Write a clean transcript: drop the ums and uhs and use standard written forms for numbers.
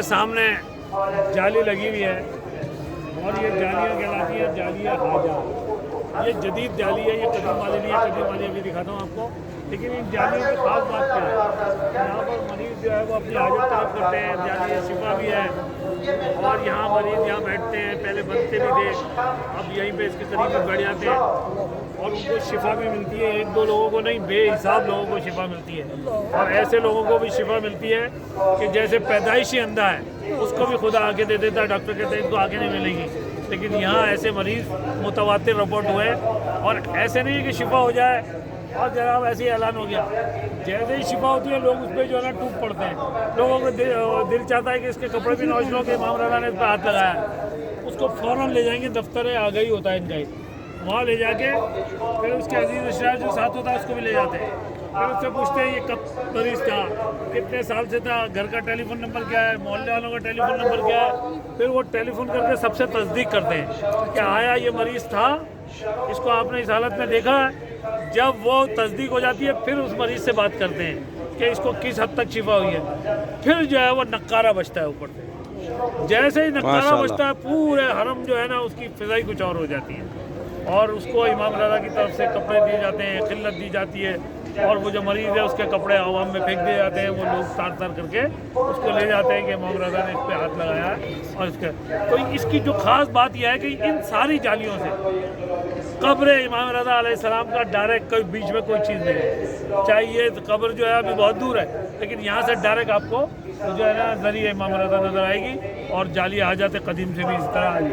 सामने जाली लगी हुई है और ये जालियाँ कहलाती है जालियाँ हाजा। ये जदीद जाली है, ये कदीम वाली नहीं है। कदीम वाली अभी दिखाता हूँ आपको। लेकिन इन जालियों की खास बात क्या है, यहाँ पर मरीज़ जो है वो अपनी हाजत तलब करते हैं। जाली शिफा भी है और यहाँ मरीज़ यहाँ बैठते हैं, पहले बनते भी थे, अब यहीं पे इसके करीब बैठ जाते हैं और उनको शिफा भी मिलती है। एक दो लोगों को नहीं, बेहिसाब लोगों को शिफा मिलती है। और ऐसे लोगों को भी शिफा मिलती है कि जैसे पैदाइशी अंधा है, उसको भी खुदा आंखें दे देता है। डॉक्टर कहते हैं इनको आंखें नहीं मिलेंगी, लेकिन यहाँ ऐसे मरीज़ मुतवातिर रिपोर्ट हुए। और ऐसे नहीं है कि शिफा हो जाए और जनाब ऐसे ही ऐलान हो गया। जैसे ही शिफा होती है लोग उस पर जो है ना टूट पड़ते हैं। लोगों को दिल चाहता है कि इसके कपड़े भी नौच लो कि इमाम रज़ा ने इस पर हाथ लगाया है। उसको फ़ौरन ले जाएंगे, दफ्तर आ गई होता है इनका, वहाँ ले जाके फिर उसके अजीज़ रिश्तेदार जो साथ होता है उसको भी ले जाते हैं। फिर उससे पूछते हैं ये कब मरीज़ था, कितने साल से था, घर का टेलीफोन नंबर क्या है, मोहल्ले वालों का टेलीफोन नंबर क्या है। फिर वो टेलीफोन करके सबसे तस्दीक करते हैं कि आया ये मरीज़ था, इसको आपने इस हालत में देखा है। जब वो तस्दीक हो जाती है फिर उस मरीज़ से बात करते हैं कि इसको किस हद तक शिफा हुई है। फिर जो है वो नक्कारा बजता है ऊपर से। जैसे ही नक्कारा बजता है पूरे हरम जो है ना उसकी फ़िज़ाई कुछ और हो जाती है और उसको इमाम रज़ा की तरफ से कपड़े दिए जाते हैं, खिल्लत दी जाती है और वो जो मरीज़ है उसके कपड़े अवाम में फेंक दिए जाते हैं। वो लोग तार तार करके उसको ले जाते हैं कि इमाम रज़ा ने इस पर हाथ लगाया है। और इसके तो इसकी जो ख़ास बात यह है कि इन सारी जालियों से कब्र इमाम रज़ा अलैहिस्सलाम का डायरेक्ट कोई बीच में कोई चीज़ नहीं है। चाहे ये कब्र जो है अभी बहुत दूर है, लेकिन यहाँ से डायरेक्ट आपको जो है ना ज़रिए इमाम रज़ा नज़र आएगी और जाली हाजत कदीम से भी इस तरह आएगी।